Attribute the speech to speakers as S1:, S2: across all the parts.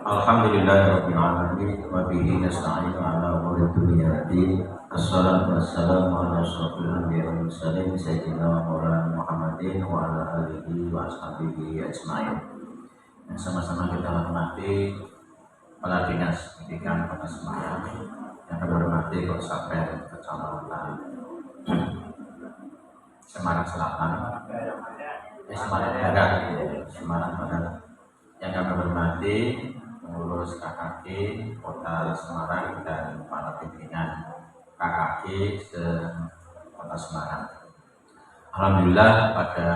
S1: Alhamdulillahirabbil alamin wa bihi nasta'inu ala umuri dunya waddin. Assalatu wassalamu ala asyrofil anbiya'i wal mursalin sayyidina wa maulana Muhammadin wa ala alihi wa ashabihi ajmain. Yang sama-sama kita hormati kepala dinas pendidikan Kota Semarang, yang kami hormati Kapolsek Kecamatan Semarang Selatan, Semarang Barat, Semarang Barat, yang kami hormati pengurus KKG Kota Semarang dan para pimpinan KKG Kota Semarang. Alhamdulillah pada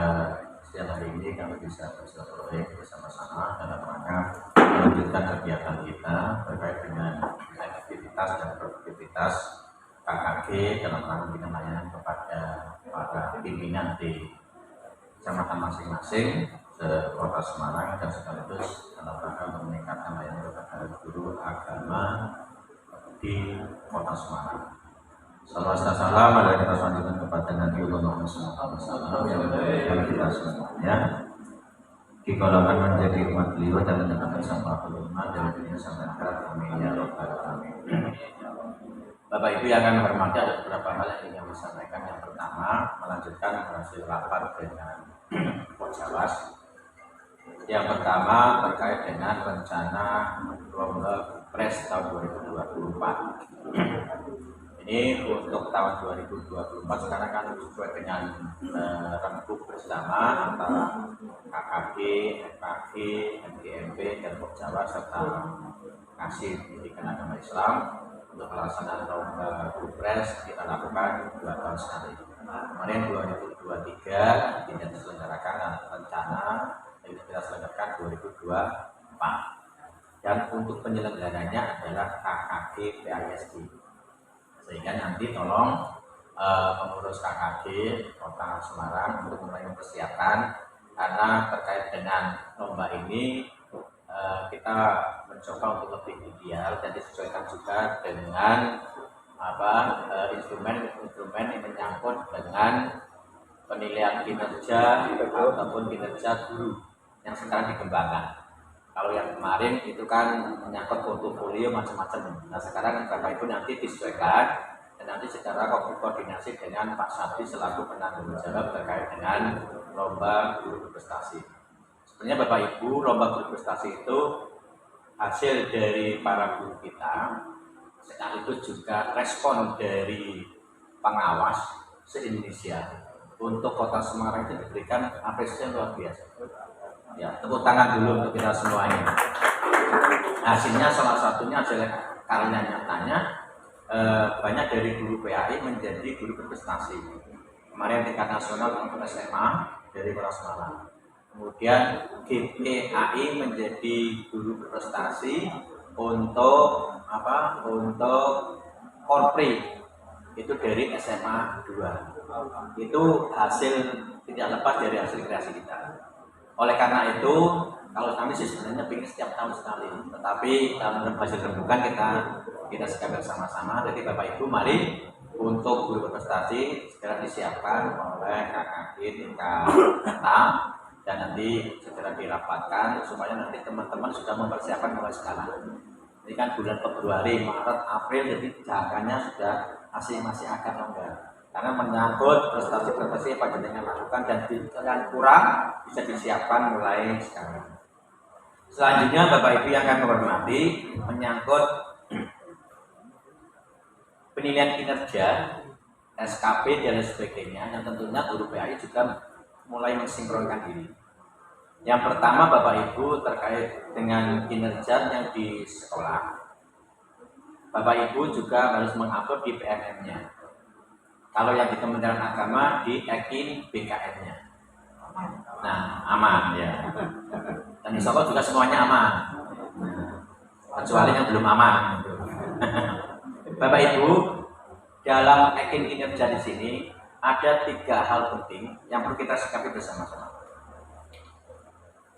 S1: siang hari ini kami bisa bersilaturahmi bersama-sama dalam rangka melanjutkan kegiatan kita terkait dengan aktivitas dan produktivitas KKG dalam rangka memberikan layanan kepada para pimpinan di kecamatan masing-masing Kota Semarang dan sekaligus dalam rangka meningkatkan layanan kepada guru agama di Kota Semarang. Salawat dan salam adalah kita sampaikan kepada Nabi Muhammad SAW yang menjadikan kita semuanya digolongkan menjadi umat beliau dan mendapatkan syafaat umat dari dunia sampai akhirat. Amin ya rabbal alamin. Bapak Ibu yang akan hormati, ada beberapa hal yang ingin kami sampaikan. Yang pertama, melanjutkan hasil rapat dengan Jawas. Yang pertama terkait dengan rencana lomba Pres tahun 2024. Ini untuk tahun 2024 sekarang kan sesuai dengan rembuk bersama antara KKG, FKG, MGMP, dan Jawa serta Kasih Pendidikan Agama Islam. Untuk pelaksanaan lomba Pres kita lakukan 2 tahun sekali. Kemarin 2023 tidak diselenggarakan, rencana yang kita selenggarakan 2024. Dan untuk penyelenggaranya adalah KKG PAISD. Sehingga nanti tolong pengurus KKG Kota Semarang untuk mulai mempersiapkan, karena terkait dengan lomba ini kita mencoba untuk lebih ideal dan disesuaikan juga dengan instrumen yang menyangkut dengan penilaian kinerja ataupun kinerja guru yang sekarang dikembangkan. Kalau yang kemarin itu kan menyangkut portofolio macam-macam. Nah sekarang Bapak Ibu nanti disesuaikan dan nanti secara koordinasi dengan Pak Sabdi selaku penanggung jawab terkait dengan lomba guru berprestasi. Sebenarnya Bapak Ibu, lomba guru berprestasi itu hasil dari para guru kita, sekaligus juga respon dari pengawas se-Indonesia. Untuk Kota Semarang itu diberikan apresiasi luar biasa. Ya, tepuk tangan dulu untuk kita semua ini. Hasilnya salah satunya adalah karya nyatanya banyak dari guru PAI menjadi guru berprestasi. Kemarin tingkat nasional untuk SMA dari Kota Semarang. Kemudian GPAI menjadi guru berprestasi untuk Untuk Korpri itu dari SMA 2. Itu hasil tidak lepas dari hasil kreasi kita. Oleh karena itu, kalau kami sih sebenarnya ingin setiap tahun sekali, tetapi dalam hasil rembukan kita segera bersama-sama. Jadi Bapak Ibu, mari untuk guru berprestasi segera disiapkan oleh KKG tingkat kota dan nanti segera dirapatkan supaya nanti teman-teman sudah mempersiapkan mulai sekarang. Ini kan bulan Februari, Maret, April, jadi jangkanya sudah masih agak longgar. Karena menyangkut prestasi-prestasi yang panjenengan lakukan dan yang kurang bisa disiapkan mulai sekarang. Selanjutnya Bapak Ibu yang akan menghormati menyangkut penilaian kinerja, SKP dan sebagainya, yang tentunya guru PAI juga mulai mensinkronkan diri. Yang pertama Bapak Ibu terkait dengan kinerja yang di sekolah, Bapak Ibu juga harus mengupload di PNM-nya. Kalau yang di Kementerian Agama di EKIN BKN-nya. Nah, aman ya. Dan insya Allah juga semuanya aman. Kecuali yang belum aman. Bapak Ibu, dalam EKIN kinerja di sini ada 3 hal penting yang perlu kita sikapi bersama-sama.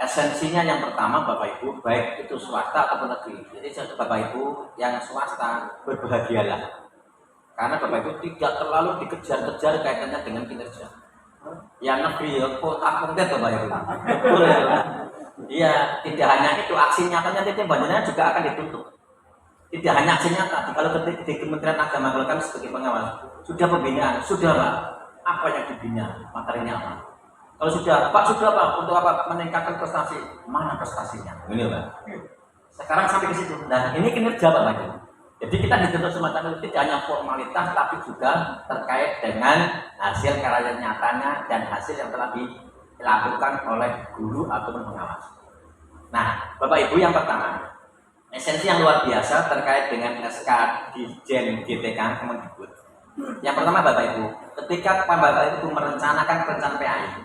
S1: Esensinya yang pertama Bapak Ibu, baik itu swasta ataupun negeri. Jadi Bapak Ibu yang swasta berbahagialah. Karena Bapak Ibu tidak terlalu dikejar-kejar kaitannya dengan kinerja. Yang negeri ya kota konten Bapak Ibu. Iya, tidak hanya itu, aksi nyatanya titik banjarnya juga akan ditutup. Tidak hanya aksi nyata, kalau di Kementerian Agama kalau kami sebagai pengawas sudah pembinaan, sudah Pak, apa yang dibina, materinya apa? Kalau sudah, Pak sudah Pak, untuk apa? Meningkatkan prestasi, mana prestasinya? Ini Pak. Sekarang sampai ke situ. Nah, ini kinerja Pak Maju. Jadi kita dituntut semacam itu tidak hanya formalitas, tapi juga terkait dengan hasil karya nyatanya dan hasil yang telah dilakukan oleh guru ataupun pengawas. Nah, Bapak Ibu, yang pertama, esensi yang luar biasa terkait dengan SK Dirjen GTK Kemendikbud. Yang pertama Bapak Ibu, ketika Bapak Ibu merencanakan perencanaan PAI,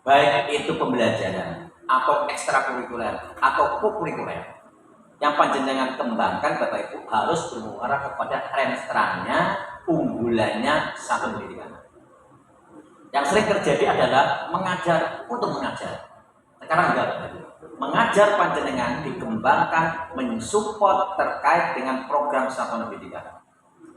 S1: baik itu pembelajaran atau ekstrakurikuler atau kokurikuler, yang panjenengan kembangkan Bapak Ibu harus bermuara kepada renstranya, unggulannya satu pendidikan. Yang sering terjadi adalah mengajar untuk mengajar. Sekarang enggak Bapak Ibu. Mengajar panjenengan dikembangkan mensupport terkait dengan program satuan pendidikan.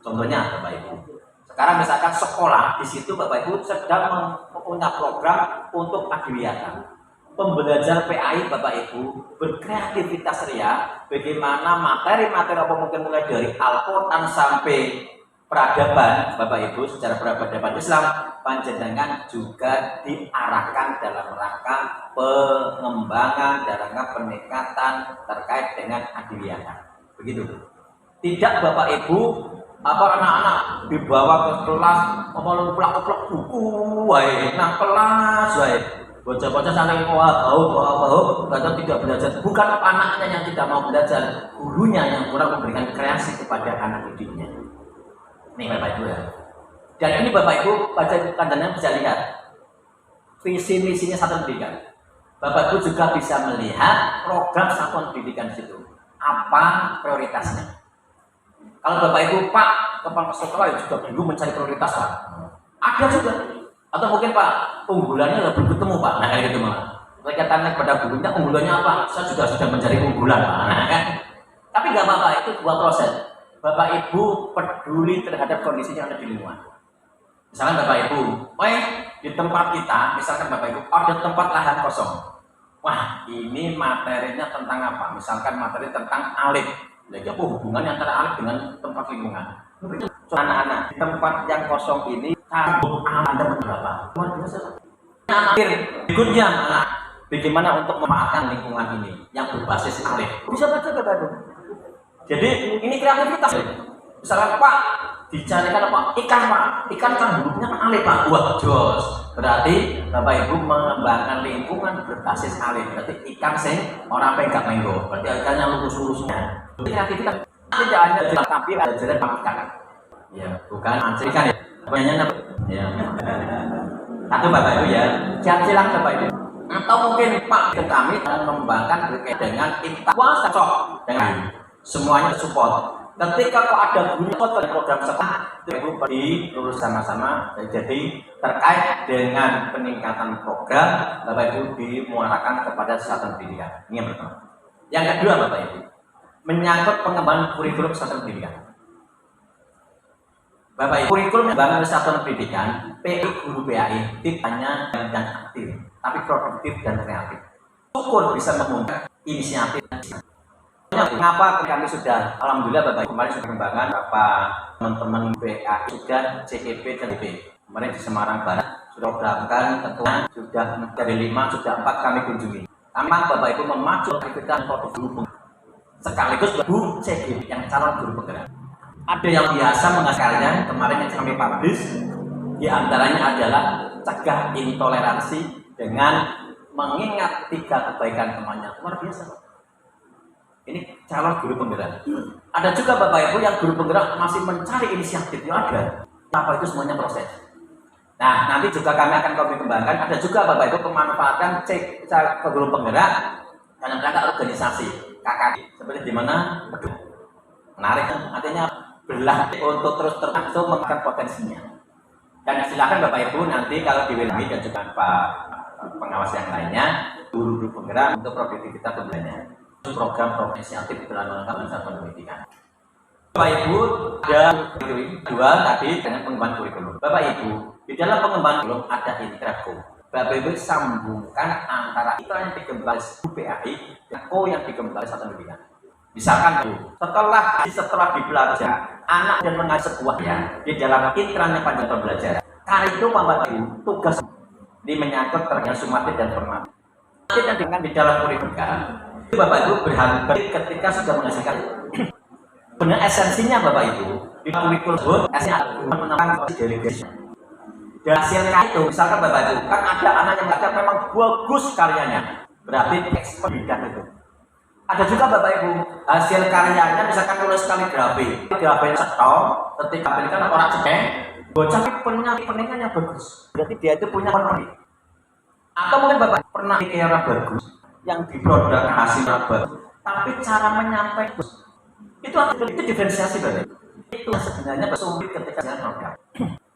S1: Contohnya Bapak Ibu, sekarang misalkan sekolah di situ Bapak Ibu sedang mempunyai program untuk adiwiyata. Pembelajar PAI Bapak Ibu berkreativitas ria bagaimana materi-materi apa mungkin mulai dari Al-Quran sampai peradaban Bapak Ibu, secara peradaban Islam panjenengan juga diarahkan dalam rangka pengembangan, dalam rangka peningkatan terkait dengan adiwiyata. Begitu. Tidak Bapak Ibu apa anak-anak dibawa ke kelas uplak-uplak buku wae nang kelas wae. Bocah-bocah saling bau, kata tidak belajar. Bukan anaknya yang tidak mau belajar, gurunya yang kurang memberikan kreasi kepada anak didiknya. Ini Bapak Ibu ya. Dan ini Bapak Ibu pada pandangan bisa lihat visi misinya satuan pendidikan. Bapak Ibu juga bisa melihat program satuan pendidikan di situ. Apa prioritasnya? Kalau Bapak Ibu Pak kepala sekolah juga bingung mencari prioritas Pak. Ada juga. Atau mungkin Pak unggulannya belum ketemu Pak. Nah kayak gitu malah. Mereka tanya kepada gurunya unggulannya apa? Saya juga sudah mencari unggulan Pak. Nah, kan? Tapi nggak apa-apa, itu dua proses. Bapak Ibu peduli terhadap kondisi yang ada di lingkungan. Misalkan Bapak Ibu, di tempat kita, misalkan Bapak Ibu ada tempat lahan kosong. Wah, ini materinya tentang apa? Misalkan materi tentang alif. Jadi apa hubungannya antara alif dengan tempat lingkungan? Anak-anak di tempat yang kosong ini kamu Anda berapa? Luar biasa. Akhir berikutnya bagaimana untuk memanfaatkan lingkungan ini yang berbasis alif? Bisa baca Bapak Ibu. Jadi ini kreativitas. Misalkan Pak dicarikan apa? Ikan Pak, ikan kan hurufnya kan alif Pak. Wah jos. Berarti Bapak Ibu mengembangkan lingkungan berbasis alif. Berarti ikan sing orang pegang menggo. Berarti ikannya lurus-lurusnya. Kreativitas tidak hanya jelas tapi ada jelas ikan. Ya, bukan ikan ya. Pertanyaannya apa? Ya. Satu Bapak Ibu ya. Silakan Bapak Ibu. Atau mungkin Pak ke kami mengembangkan berkait dengan intakwa cocok dengan semuanya support. Ketika kok ada guru program sekolah Ibu diurus sama-sama. Jadi terkait dengan peningkatan program Bapak Ibu dimuarakan kepada satuan pendidikan. Ini yang pertama. Yang kedua Bapak Ibu, menyangkut pengembangan kurikulum satuan pendidikan. Bapak Ibu, kurikulum pengembangan satuan pendidikan PI guru PAI tidak hanya dan aktif, tapi produktif dan kreatif. Syukur bisa mengundang inisiatif. Mengapa kami sudah, alhamdulillah Bapak Ibu kemarin sudah pengembangan beberapa teman-teman PAI sudah CEP dan DP. Kemarin di Semarang Barat sudah programkan ketua sudah dari 5 sudah 4 kami kunjungi. Memang Bapak Ibu memacu aktivitas portofolio sekaligus guru CG yang calon guru penggerak. Ada yang biasa mengajarkan kemarin yang kami publish diantaranya adalah cegah intoleransi dengan mengingat 3 kebaikan temannya. Luar biasa. Ini calon guru penggerak. Ada juga Bapak Ibu yang guru penggerak masih mencari inisiatif yang ada. Apa itu semuanya proses. Nah nanti juga kami akan kembangkan. Ada juga Bapak Ibu memanfaatkan guru penggerak dalam rangka organisasi KKI seperti di mana menarik artinya berlatih untuk terus terus mengembangkan potensinya. Dan silakan Bapak Ibu nanti kalau di WNI dan juga Pak pengawas yang lainnya guru penggerak untuk produktivitas pembelajaran program inisiatif dalam rangka satuan pendidikan. Bapak Ibu ada dua tadi dengan pengembangan kurikulum. Bapak Ibu di dalam pengembangan kurikulum ada intrapko. Bapak Ibu sambungkan antara itu yang dikembali PAI dan O yang dikembali satu pendidikan. Misalkan setelah dibelajar anak dan mengajar sebuah ya di dalam intranya panjang pembelajaran. Karena itu Bapak Ibu tugas di menyangkut terkait sumatif dan formatif. Dan dengan di dalam kurikulum Bapak Ibu berhati ketika sudah menghasilkan benar esensinya Bapak Ibu di kurikulum menemukan delegasi. Dan hasilnya itu, misalkan Bapak Ibu, kan ada anak yang mengatakan memang bagus karyanya, berarti ekspor bidang itu. Ada juga Bapak Ibu, hasil karyanya misalkan tulis kaligrafi setong, ketika berikan orang cekeng, bocah peningnya bagus, berarti dia itu punya penulis. Atau mungkin Bapak pernah kira bagus, yang diproduk hasilnya bagus, tapi cara menyampaikan itu diferensiasi Bapak. Itu sebenarnya sulit ketika dia produk.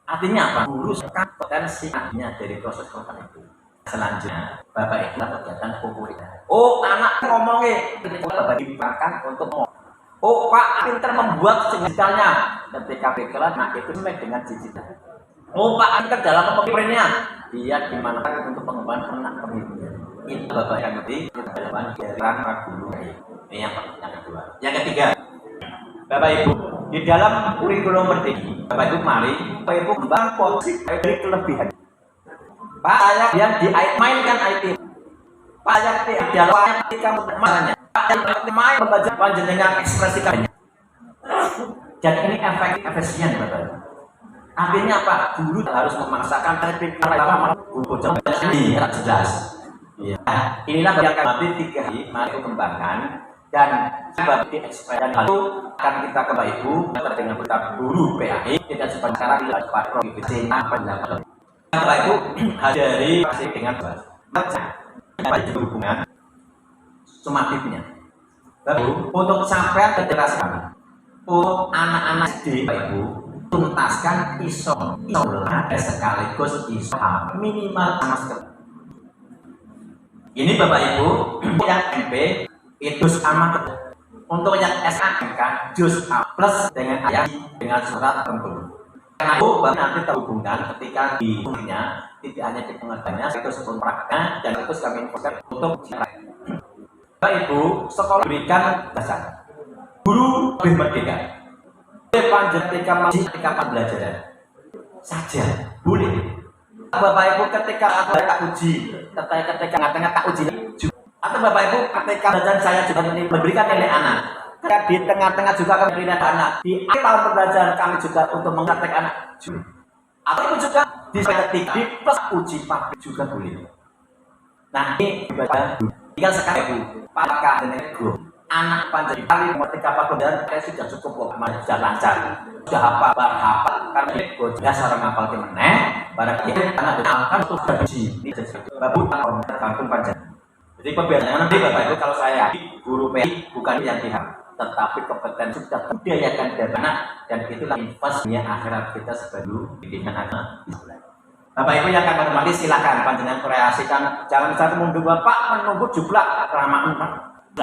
S1: Artinya apa? Guru sekat potensinya dari proses konten itu. Selanjutnya, Bapak Ibu kegiatan popularitas. Oh, anak ngomongnya, Bapak dipakai untuk ngomong. Oh, Pak pintar membuat digitalnya. Ketika pikiran, nah itu sesuai dengan digital. Oh, Pak pintar dalam pemikirannya. Dia dimanfaatkan untuk pengembangan anak pemikiran. Itu Bapak yang ngerti, itu adalah dari rangka guru. Ini yang kedua. Yang ketiga, Bapak Ibu, di dalam kurikulum merdeka, Bapak Ibu mari, Bapak Ibu kembang posisi dari kelebihan. Pak ayah yang dimainkan IT, Pak ayah di dalamnya ketika menanya, Pak ayah main membaca panjenengan ekspresikannya. Dan ini efisien Bapak Ibu. Artinya apa? Guru harus memaksakan terpikir guru ini jelas. Ya. Inilah yang kami tiga hari mari kembangkan. Dan sebab di ekspresi itu akan kita ke Bapak Ibu dengan berita guru PAI kita sebentar di Pak Provinsi pendapat. Bapak Ibu hadiri masih dengan baca hubungan sumatifnya. Bapak Ibu untuk sampai ke generasi kami, untuk anak-anak SD Bapak Ibu tuntaskan isola sekaligus isola minimal sama sekali. Ini Bapak Ibu yang MP itu sama untuk yang SAMK jus A plus dengan ayat dengan surat tertentu. Karena itu nanti terhubungkan ketika di umumnya tidak hanya di pengertiannya itu sebelum prakteknya dan itu kami infokan untuk Bapak Ibu sekolah berikan dasar guru lebih merdeka panjang ketika pembelajaran saja boleh. Bapak Ibu ketika ada uji ketika ngatanya tak uji atau Bapak Ibu ketika belajar saya juga memberikan nilai anak di tengah-tengah juga kami memberikan anak di akhir tahun pembelajaran kami juga untuk mengatakan anak atau itu juga di ketika di plus uji publik juga boleh. Nah ini tinggal sekali Bu apakah dengan guru anak panjang kali ketika pembelajaran saya sudah cukup kok sudah lancar sudah hafal karena itu dasar ngapal ke meneh barang itu anak akan sudah uji ini jadi babu kampung panjang. Jadi pembiasaannya nanti Bapak Ibu kalau saya guru PI bukan yang pihak, tetapi kompetensi sudah dibiayakan dari anak dan itulah investasi akhirat kita sebagai pendidikan anak. Bapak Ibu yang akan hormati silakan panjenengan kreasikan, jangan satu menunggu Bapak menunggu jumlah keramaan Pak.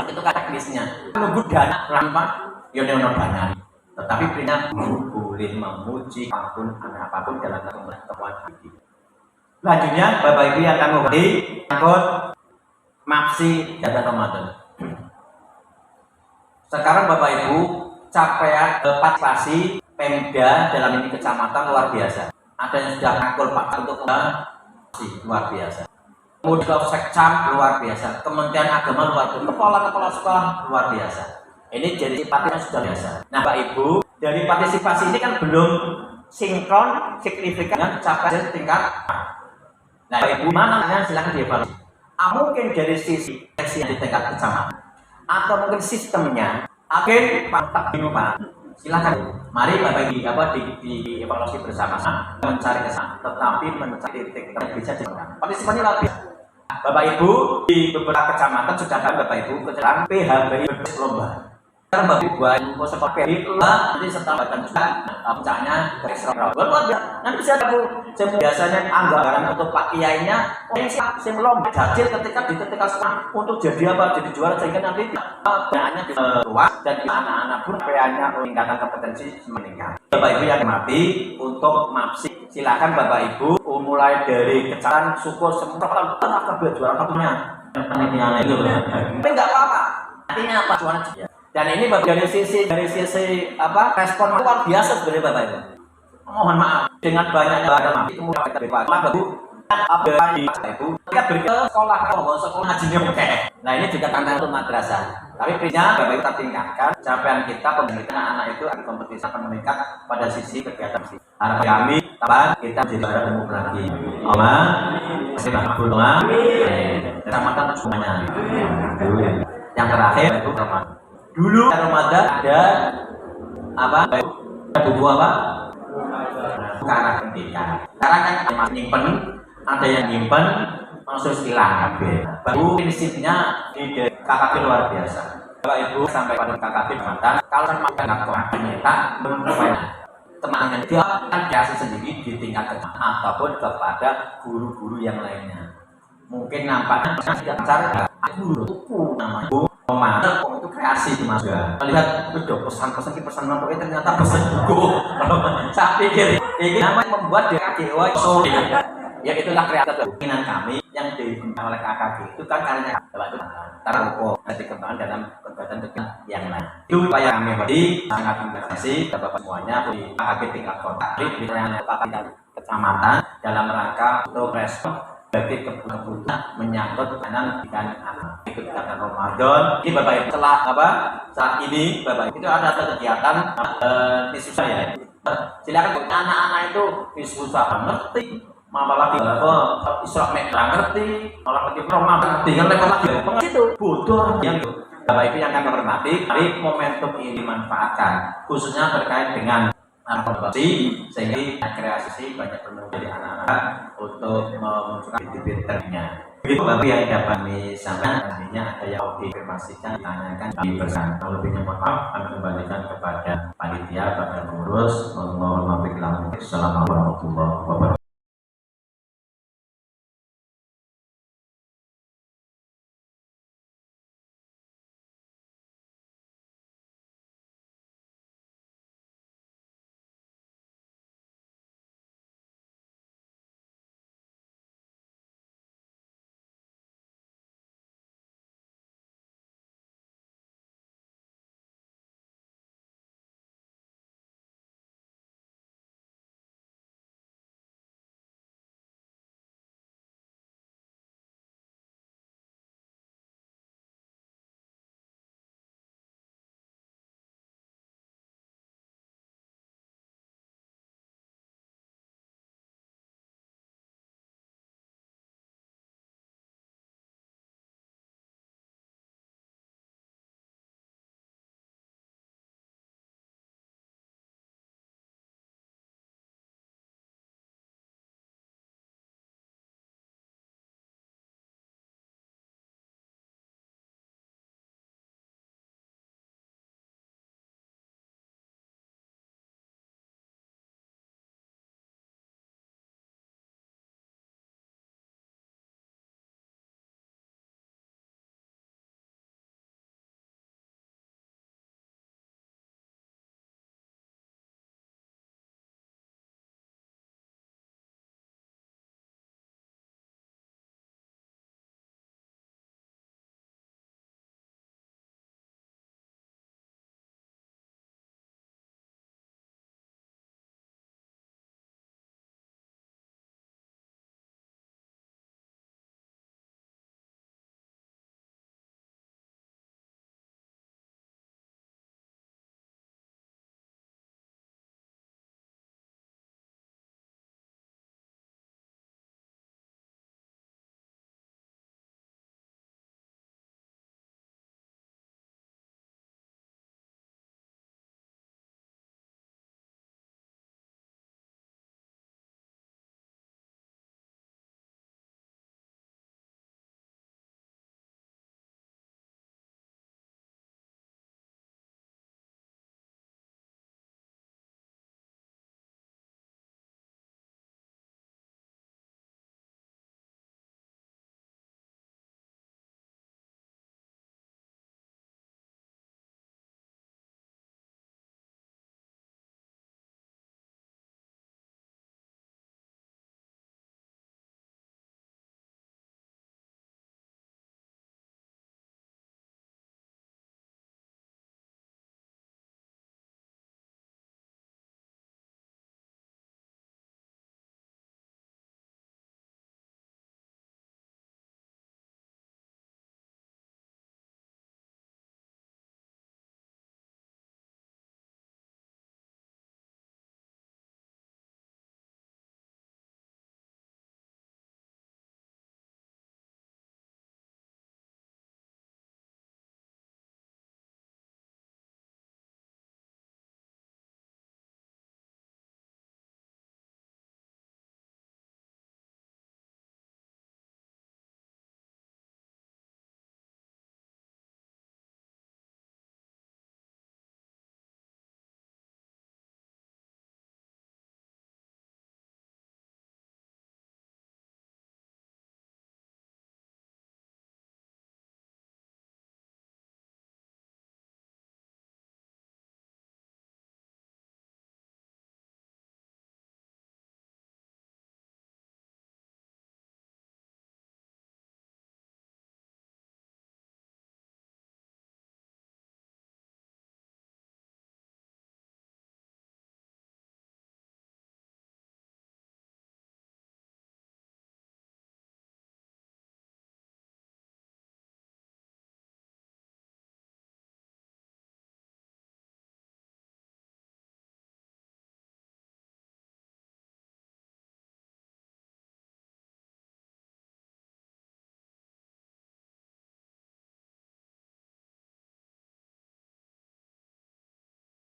S1: Itu kata teknisnya menunggu dana ramah yono dana. Tetapi perintah boleh memuji apapun apapun dalam temuan ini. Selanjutnya Bapak Ibu yang akan menghormati angkut MAPSI data Ramadan. Sekarang Bapak Ibu capaian partisipasi Pemda dalam ini kecamatan luar biasa. Ada yang sudah ngakul Pak untuk luar biasa. Kemudian Sekcam luar biasa. Kementerian Agama luar biasa. Kepala sekolah luar biasa. Ini jadi sifatnya sudah biasa. Nah Pak Ibu dari partisipasi ini kan belum sinkron signifikan capaian tingkat. Nah Pak Ibu mana silakan dievaluasi. Mungkin dari sisi seleksi di tingkat kecamatan atau mungkin sistemnya agen Pak silakan mari Bapak Ibu di evaluasi bersama-sama mencari kesana tetapi mencari titik yang bisa dilakukan partisipannya lebih Bapak Ibu di beberapa kecamatan sudah ada Bapak Ibu kecamatan PHBI lomba Sekarang bagi buah info seperti itu nanti setelah badan juga puncaknya ekstra luar biasa. Nanti saya biasanya anggaran untuk Pak Kiainya yang lomba jajil ketika sekolah untuk jadi apa, jadi juara, sehingga nanti banyaknya bisa luas dan anak-anak pun PA-nya meningkatkan kompetensi meningkat. Bapak Ibu yang mati untuk MAPSI, silakan Bapak Ibu mulai dari kecamatan, syukur, semua juara satunya. Tapi nggak apa-apa. Artinya apa? Dan ini dari sisi apa, respon luar biasa sebenarnya Bapak Ibu. Mohon maaf dengan banyak barang kemudian kita berpikir Bapak Ibu kita beri ke sekolah ngajinya oke. Nah ini juga tantangan untuk madrasah. Tapi prinsipnya Bapak Ibu kita tingkatkan capaian kita pembinaan anak itu akan kompetisi akan meningkat pada sisi kegiatan. Harapan kami kita menjadi juara umum lagi. Allah, Alhamdulillah. Kecamatan semuanya. Yang terakhir itu Ramadan. Dulu Ramadan ada apa? Buku apa? Karena pendidikan. Sekarang kan ada nyimpen, ada yang nyimpen, langsung hilang. Baru prinsipnya di KKP luar biasa. Bapak Ibu sampai pada KKP mantan, kalau Ramadan ternyata teman-teman dia akan kreasi sendiri di tingkat kecamatan ataupun kepada guru-guru yang lainnya. Mungkin nampaknya tidak cara guru tuku namanya Omar itu kreasi itu Mas. Lihat itu pesan-pesan pokoknya ternyata pesan buku. Saya pikir ini namanya membuat DKGO solid. Ya itulah kreatif keinginan kami yang dikembangkan oleh KKG itu kan karena taruh dikembangkan dalam kegiatan yang lain. Itu upaya kami tadi sangat terima kasih kepada semuanya di KKG tingkat kota, di wilayah kecamatan dalam rangka untuk respon bagi kebutuhan menyangkut penanganan anak. Ikut kegiatan Ramadan. Ini Bapak Ibu setelah apa? Saat ini Bapak Ibu itu ada kegiatan susah ya. Silakan anak-anak itu susah ngerti, malah lagi Isra Mi'raj ngerti, malah lagi Ramadan ngerti, kan level lagi itu bodoh yang itu. Bapak Ibu yang akan menghormati, mari momentum ini dimanfaatkan, khususnya terkait dengan adopsi, sehingga kreasi banyak bermula dari anak-anak untuk memunculkan bibit ternya. Begitu Bapak yang dapat kami sampaikan, nantinya ada yang mau diinformasikan, ditanyakan, kami bersama. Kalau lebihnya mohon maaf, kami kembalikan kepada panitia, kepada pengurus. Assalamualaikum warahmatullahi wabarakatuh.